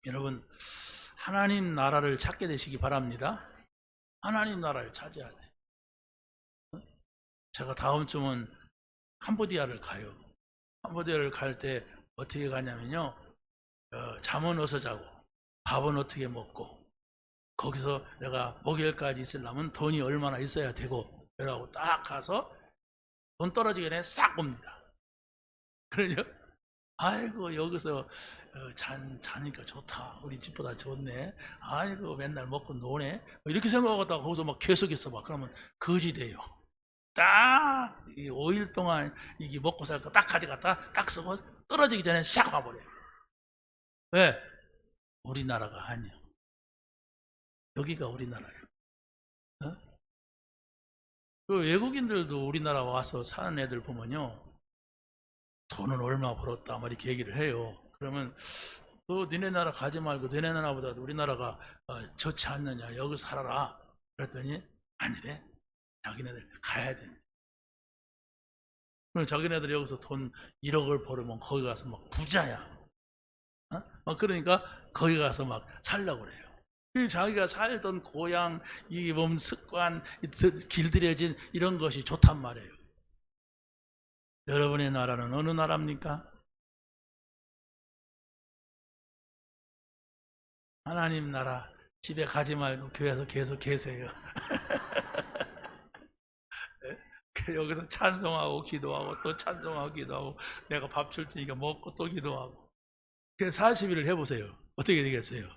여러분 하나님 나라를 찾게 되시기 바랍니다. 하나님 나라를 찾아야 돼. 제가 다음 주면 캄보디아를 가요. 캄보디아를 갈 때 어떻게 가냐면요. 잠은 어디서 자고 밥은 어떻게 먹고 거기서 내가 목요일까지 있으려면 돈이 얼마나 있어야 되고 이라고 딱 가서 돈 떨어지기 전에 싹 옵니다. 그러죠? 아이고 여기서 자니까 좋다. 우리 집보다 좋네. 아이고 맨날 먹고 노네. 이렇게 생각하다가 거기서 막 계속 있어 봐. 그러면 거지 돼요. 딱 5일 동안 이게 먹고 살 거 딱 가져갔다 딱 쓰고 떨어지기 전에 싹 와버려요. 왜? 우리나라가 아니야. 여기가 우리나라예요. 그 외국인들도 우리나라 와서 사는 애들 보면요 돈은 얼마 벌었다 막 이렇게 얘기를 해요. 그러면 너 니네 나라 가지 말고 너네 나라보다 우리나라가 좋지 않느냐, 여기 살아라. 그랬더니 아니래. 자기네들 가야 돼. 그럼 자기네들이 여기서 돈 1억을 벌으면 거기 가서 막 부자야. 그러니까 거기 가서 막 살려고 그래요. 자기가 살던 고향, 이 몸 습관, 길들여진 이런 것이 좋단 말이에요. 여러분의 나라는 어느 나라입니까? 하나님 나라. 집에 가지 말고 교회에서 계속 계세요. 여기서 찬송하고 기도하고 또 찬송하고 기도하고 내가 밥 줄 테니까 먹고 또 기도하고. 40일을 해보세요. 어떻게 되겠어요?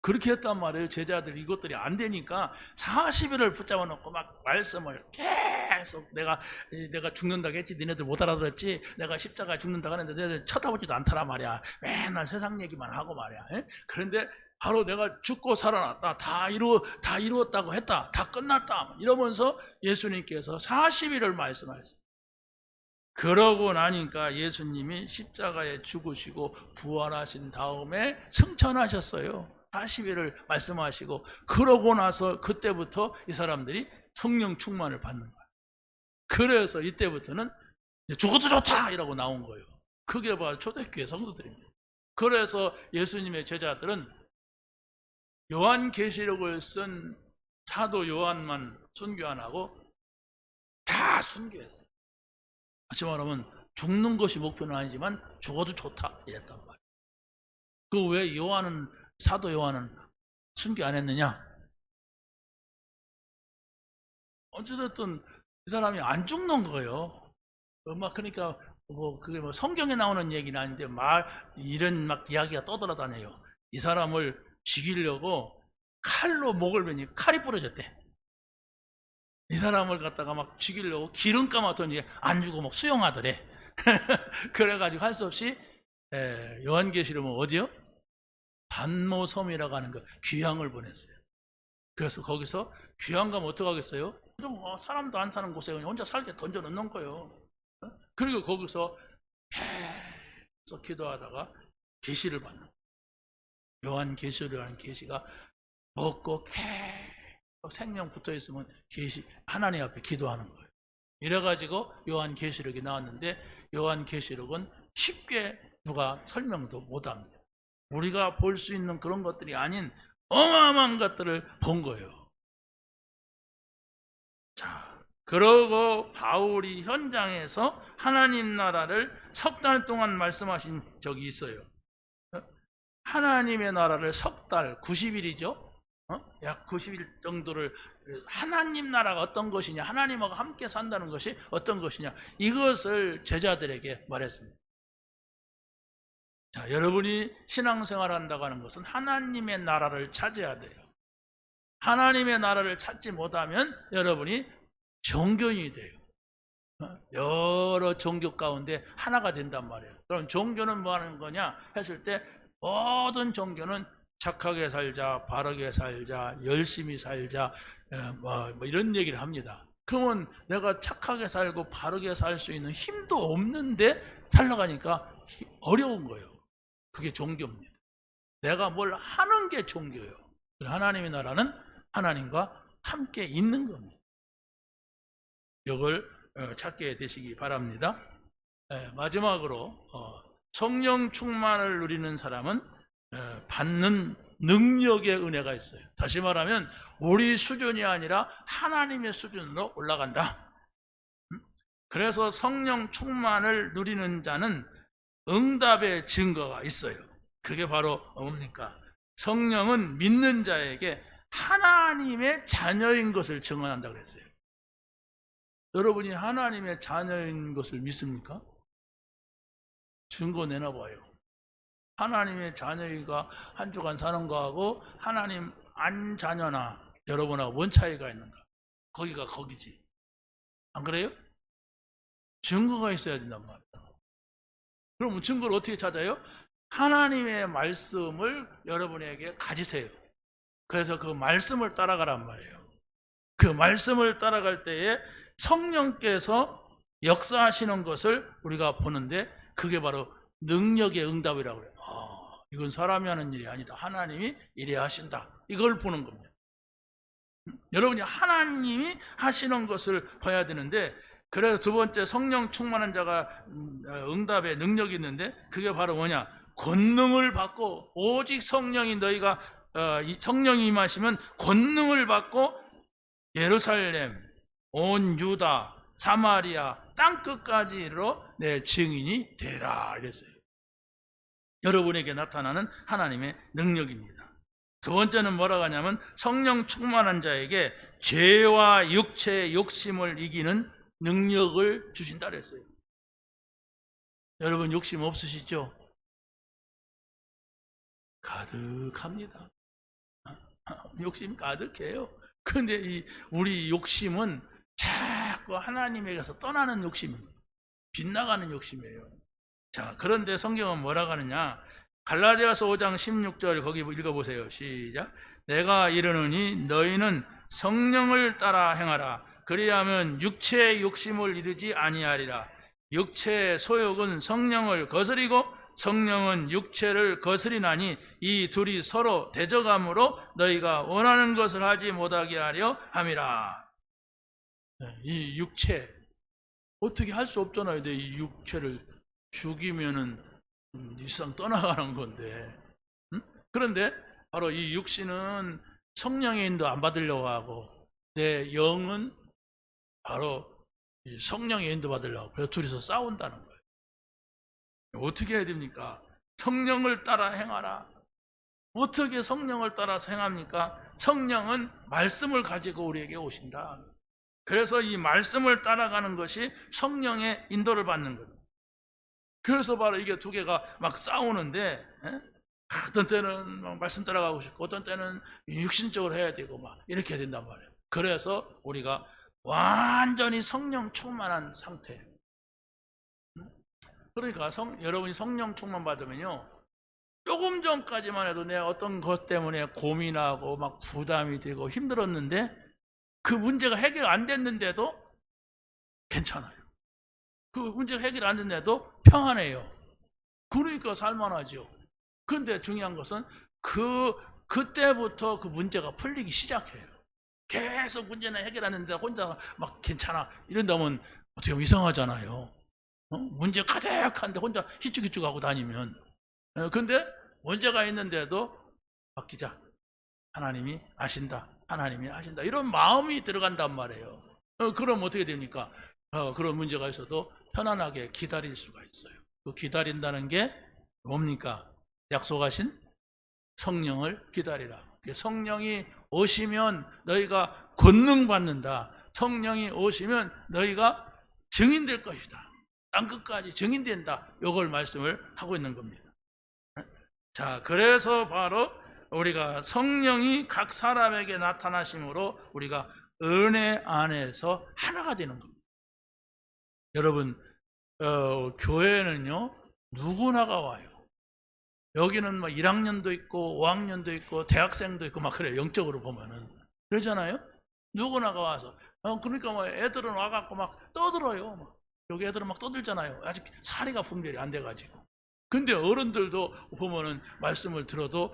그렇게 했단 말이에요. 제자들이 이것들이 안 되니까 40일을 붙잡아 놓고 막 말씀을 계속 내가 죽는다고 했지, 니네들 못 알아들었지, 내가 십자가에 죽는다고 하는데 너네들 쳐다보지도 않더라 말이야. 맨날 세상 얘기만 하고 말이야. 그런데 바로 내가 죽고 살아났다, 다 이루었다고 했다, 다 끝났다 이러면서 예수님께서 40일을 말씀하셨어요. 그러고 나니까 예수님이 십자가에 죽으시고 부활하신 다음에 승천하셨어요. 40일을 말씀하시고, 그러고 나서 그때부터 이 사람들이 성령 충만을 받는 거예요. 그래서 이때부터는 죽어도 좋다 이라고 나온 거예요. 그게 바로 초대교회 성도들입니다. 그래서 예수님의 제자들은 요한계시록을 쓴 사도 요한만 순교 안 하고 다 순교했어요. 다시 말하면 죽는 것이 목표는 아니지만 죽어도 좋다 이랬단 말이에요. 그 왜 사도 요한은 순교 안 했느냐? 어쨌든 이 사람이 안 죽는 거예요. 그러니까 그게 성경에 나오는 얘기는 아닌데 이런 이야기가 떠돌아다녀요. 이 사람을 죽이려고 칼로 목을 베니 칼이 부러졌대. 이 사람을 갖다가 막 죽이려고 기름 감았더니 안 주고 막 수용하더래. 그래가지고 할 수 없이 요한계시록은 어디요? 반모섬이라고 하는 거, 귀향을 보냈어요. 그래서 거기서 귀향 가면 어떡하겠어요? 사람도 안 사는 곳에 그냥 혼자 살게 던져 놓는 거예요. 그리고 거기서 계속 기도하다가 계시를 받는 거예요. 요한계시록이라는 계시가 먹고 계속 생명 붙어 있으면 하나님 앞에 기도하는 거예요. 이래가지고 요한계시록이 나왔는데, 요한계시록은 쉽게 누가 설명도 못합니다. 우리가 볼 수 있는 그런 것들이 아닌 어마어마한 것들을 본 거예요. 자, 그러고 바울이 현장에서 하나님 나라를 석 달 동안 말씀하신 적이 있어요. 하나님의 나라를 석 달, 90일이죠. 약 90일 정도를 하나님 나라가 어떤 것이냐, 하나님하고 함께 산다는 것이 어떤 것이냐, 이것을 제자들에게 말했습니다. 자, 여러분이 신앙생활 한다고 하는 것은 하나님의 나라를 찾아야 돼요. 하나님의 나라를 찾지 못하면 여러분이 종교인이 돼요. 여러 종교 가운데 하나가 된단 말이에요. 그럼 종교는 뭐 하는 거냐 했을 때, 모든 종교는 착하게 살자, 바르게 살자, 열심히 살자, 뭐 이런 얘기를 합니다. 그러면 내가 착하게 살고 바르게 살 수 있는 힘도 없는데 살아가니까 어려운 거예요. 그게 종교입니다. 내가 뭘 하는 게 종교예요. 하나님의 나라는 하나님과 함께 있는 겁니다. 이걸 찾게 되시기 바랍니다. 마지막으로 성령 충만을 누리는 사람은 받는 능력의 은혜가 있어요. 다시 말하면 우리 수준이 아니라 하나님의 수준으로 올라간다. 그래서 성령 충만을 누리는 자는 응답의 증거가 있어요. 그게 바로 뭡니까? 성령은 믿는 자에게 하나님의 자녀인 것을 증언한다고 그랬어요. 여러분이 하나님의 자녀인 것을 믿습니까? 증거 내놔봐요. 하나님의 자녀가 한 주간 사는 거하고 하나님 안 자녀나 여러분하고 뭔 차이가 있는가? 거기가 거기지. 안 그래요? 증거가 있어야 된단 말이에요. 그럼 증거를 어떻게 찾아요? 하나님의 말씀을 여러분에게 가지세요. 그래서 그 말씀을 따라가란 말이에요. 그 말씀을 따라갈 때에 성령께서 역사하시는 것을 우리가 보는데, 그게 바로 능력의 응답이라고 그래요. 이건 사람이 하는 일이 아니다. 하나님이 이래야 하신다. 이걸 보는 겁니다. 여러분이 하나님이 하시는 것을 봐야 되는데, 그래서 두 번째 성령 충만한 자가 응답의 능력이 있는데, 그게 바로 뭐냐? 권능을 받고, 오직 성령이 너희가 성령이 임하시면 권능을 받고 예루살렘, 온 유다, 사마리아 땅 끝까지로 내 증인이 되리라 이랬어요. 여러분에게 나타나는 하나님의 능력입니다. 두 번째는 뭐라고 하냐면 성령 충만한 자에게 죄와 육체의 욕심을 이기는 능력을 주신다 그랬어요. 여러분 욕심 없으시죠? 가득합니다. 욕심 가득해요. 그런데 우리 욕심은 자꾸 하나님에게서 떠나는 욕심입니다. 빗나가는 욕심이에요. 자, 그런데 성경은 뭐라고 하느냐? 갈라디아서 5장 16절 거기 읽어보세요. 시작. 내가 이르노니 너희는 성령을 따라 행하라. 그리하면 육체의 욕심을 이루지 아니하리라. 육체의 소욕은 성령을 거스리고 성령은 육체를 거스리나니 이 둘이 서로 대적함으로 너희가 원하는 것을 하지 못하게 하려 함이라. 이 육체 어떻게 할 수 없잖아요. 이 육체를 죽이면은 이 세상 떠나가는 건데. 그런데 바로 이 육신은 성령의 인도 안 받으려고 하고 내 영은 바로 성령의 인도 받으려고. 그래서 둘이서 싸운다는 거예요. 어떻게 해야 됩니까? 성령을 따라 행하라. 어떻게 성령을 따라서 행합니까? 성령은 말씀을 가지고 우리에게 오신다. 그래서 이 말씀을 따라가는 것이 성령의 인도를 받는 거예요. 그래서 바로 이게 두 개가 막 싸우는데, 어떤 때는 막 말씀 따라가고 싶고 어떤 때는 육신적으로 해야 되고 막 이렇게 해야 된단 말이에요. 그래서 우리가 완전히 성령 충만한 상태. 그러니까 여러분이 성령 충만 받으면요, 조금 전까지만 해도 내가 어떤 것 때문에 고민하고 막 부담이 되고 힘들었는데 그 문제가 해결 안 됐는데도 괜찮아요. 그 문제가 해결 안 됐는데도 평안해요. 그러니까 살만하죠. 그런데 중요한 것은 그때부터 그 문제가 풀리기 시작해요. 계속 문제는 해결 안 됐는데 혼자 막 괜찮아 이런다면 어떻게 보면 이상하잖아요. 문제 가득한데 혼자 희죽희죽하고 다니면. 근데 문제가 있는데도 맡기자. 하나님이 아신다. 하나님이 아신다. 이런 마음이 들어간단 말이에요. 그럼 어떻게 됩니까? 그런 문제가 있어도 편안하게 기다릴 수가 있어요. 그 기다린다는 게 뭡니까? 약속하신 성령을 기다리라. 성령이 오시면 너희가 권능 받는다. 성령이 오시면 너희가 증인될 것이다. 땅 끝까지 증인된다. 이걸 말씀을 하고 있는 겁니다. 자, 그래서 바로 우리가 성령이 각 사람에게 나타나심으로 우리가 은혜 안에서 하나가 되는 겁니다. 여러분, 교회는요 누구나가 와요. 여기는 뭐 1학년도 있고 5학년도 있고 대학생도 있고 막 그래요. 영적으로 보면은 그러잖아요. 누구나가 와서 그러니까 뭐 애들은 와갖고 막 떠들어요. 막. 여기 애들은 막 떠들잖아요. 아직 사리가 분별이 안 돼가지고. 근데 어른들도 보면은 말씀을 들어도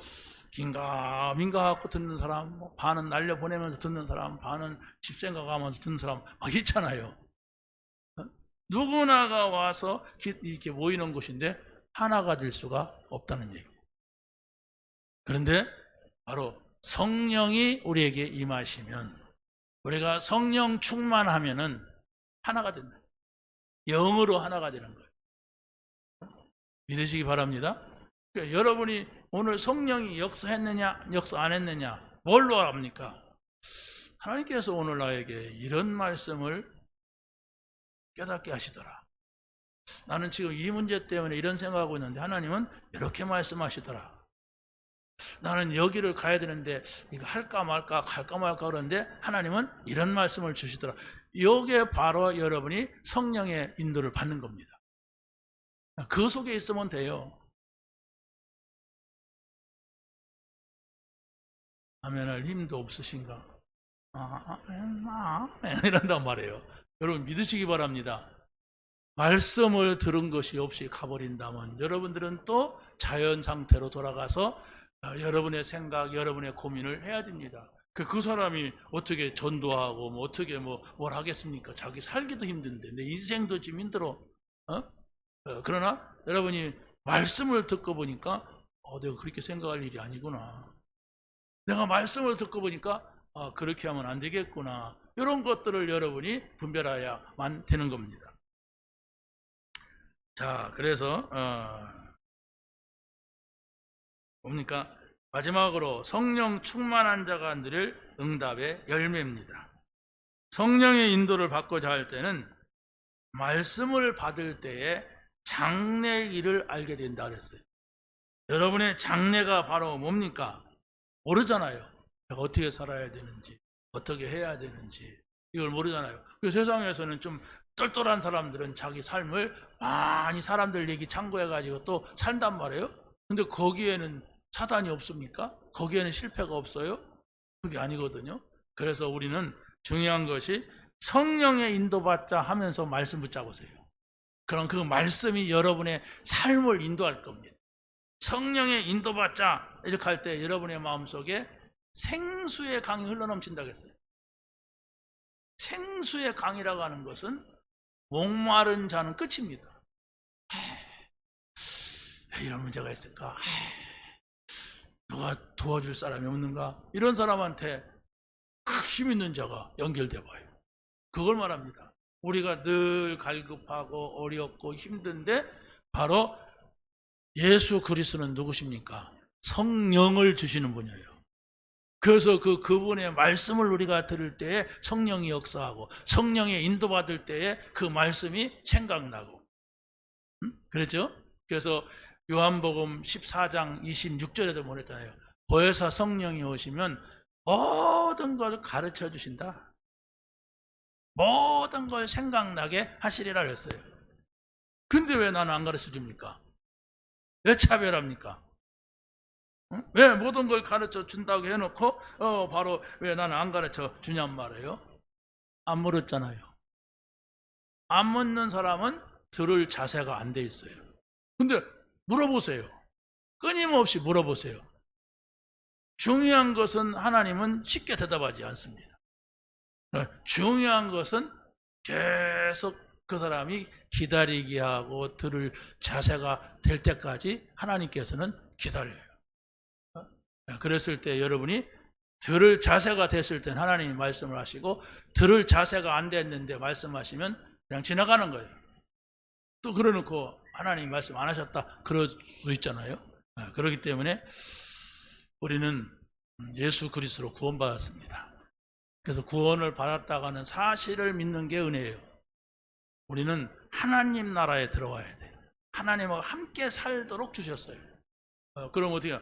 긴가민가 하고 듣는 사람, 반은 날려보내면서 듣는 사람, 반은 집생각하면서 듣는 사람 막 있잖아요. 누구나가 와서 이렇게 모이는 곳인데 하나가 될 수가 없다는 얘기예요. 그런데 바로 성령이 우리에게 임하시면, 우리가 성령 충만하면은 하나가 된다. 영으로 하나가 되는 거예요. 믿으시기 바랍니다. 그러니까 여러분이 오늘 성령이 역사했느냐 역사 안 했느냐 뭘로 압니까? 하나님께서 오늘 나에게 이런 말씀을 깨닫게 하시더라. 나는 지금 이 문제 때문에 이런 생각하고 있는데 하나님은 이렇게 말씀하시더라. 나는 여기를 가야 되는데 이거 할까 말까 갈까 말까 그러는데 하나님은 이런 말씀을 주시더라. 이게 바로 여러분이 성령의 인도를 받는 겁니다. 그 속에 있으면 돼요. 아멘할 힘도 없으신가? 이런단 말이에요. 여러분 믿으시기 바랍니다. 말씀을 들은 것이 없이 가버린다면 여러분들은 또 자연 상태로 돌아가서 여러분의 생각, 여러분의 고민을 해야 됩니다. 그 사람이 어떻게 전도하고 어떻게 뭘 하겠습니까? 자기 살기도 힘든데 내 인생도 지금 힘들어. 그러나 여러분이 말씀을 듣고 보니까 내가 그렇게 생각할 일이 아니구나. 내가 말씀을 듣고 보니까 그렇게 하면 안 되겠구나. 이런 것들을 여러분이 분별해야만 되는 겁니다. 자, 그래서 뭡니까? 마지막으로 성령 충만한 자가 누릴 응답의 열매입니다. 성령의 인도를 받고자 할 때는 말씀을 받을 때에 장래의 일을 알게 된다 그랬어요. 여러분의 장래가 바로 뭡니까? 모르잖아요. 내가 어떻게 살아야 되는지, 어떻게 해야 되는지 이걸 모르잖아요. 그 세상에서는 좀 똘똘한 사람들은 자기 삶을 많이 사람들 얘기 참고해가지고 또 산단 말이에요. 근데 거기에는 사단이 없습니까? 거기에는 실패가 없어요? 그게 아니거든요. 그래서 우리는 중요한 것이 성령의 인도받자 하면서 말씀 붙잡으세요. 그럼 그 말씀이 여러분의 삶을 인도할 겁니다. 성령의 인도받자 이렇게 할 때 여러분의 마음속에 생수의 강이 흘러넘친다고 했어요. 생수의 강이라고 하는 것은 목마른 자는 끝입니다. 왜 이런 문제가 있을까? 누가 도와줄 사람이 없는가? 이런 사람한테 힘 있는 자가 연결돼 봐요. 그걸 말합니다. 우리가 늘 갈급하고 어렵고 힘든데 바로 예수 그리스도는 누구십니까? 성령을 주시는 분이에요. 그래서 그분의 말씀을 우리가 들을 때에 성령이 역사하고 성령의 인도받을 때에 그 말씀이 생각나고 그렇죠? 그래서 요한복음 14장 26절에도 보냈잖아요. 보혜사 성령이 오시면 모든 것을 가르쳐 주신다. 모든 걸 생각나게 하시리라 그랬어요. 근데 왜 나는 안 가르쳐 줍니까? 왜 차별합니까? 왜 모든 걸 가르쳐 준다고 해놓고 바로 왜 나는 안 가르쳐 주냔 말이에요. 안 물었잖아요. 안 묻는 사람은 들을 자세가 안 돼 있어요. 근데 물어보세요. 끊임없이 물어보세요. 중요한 것은 하나님은 쉽게 대답하지 않습니다. 중요한 것은 계속 그 사람이 기다리게 하고 들을 자세가 될 때까지 하나님께서는 기다려요. 그랬을 때 여러분이 들을 자세가 됐을 땐 하나님이 말씀을 하시고 들을 자세가 안 됐는데 말씀하시면 그냥 지나가는 거예요. 또 그러놓고 하나님이 말씀 안 하셨다 그럴 수 있잖아요. 그렇기 때문에 우리는 예수 그리스도로 구원받았습니다. 그래서 구원을 받았다가는 사실을 믿는 게 은혜예요. 우리는 하나님 나라에 들어와야 돼요. 하나님과 함께 살도록 주셨어요. 그럼 어떻게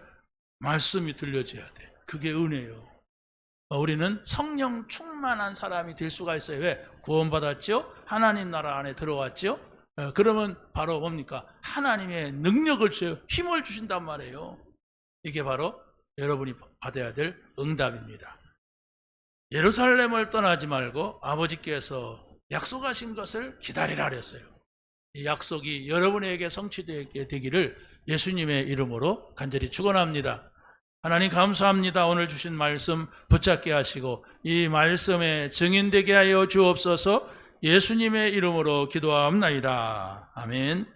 말씀이 들려져야 돼. 그게 은혜예요. 우리는 성령 충만한 사람이 될 수가 있어요. 왜? 구원받았죠? 하나님 나라 안에 들어왔죠? 그러면 바로 뭡니까? 하나님의 능력을 주세요. 힘을 주신단 말이에요. 이게 바로 여러분이 받아야 될 응답입니다. 예루살렘을 떠나지 말고 아버지께서 약속하신 것을 기다리라 그랬어요. 이 약속이 여러분에게 성취되게 되기를 예수님의 이름으로 간절히 축원합니다. 하나님 감사합니다. 오늘 주신 말씀 붙잡게 하시고 이 말씀에 증인되게 하여 주옵소서. 예수님의 이름으로 기도하옵나이다. 아멘.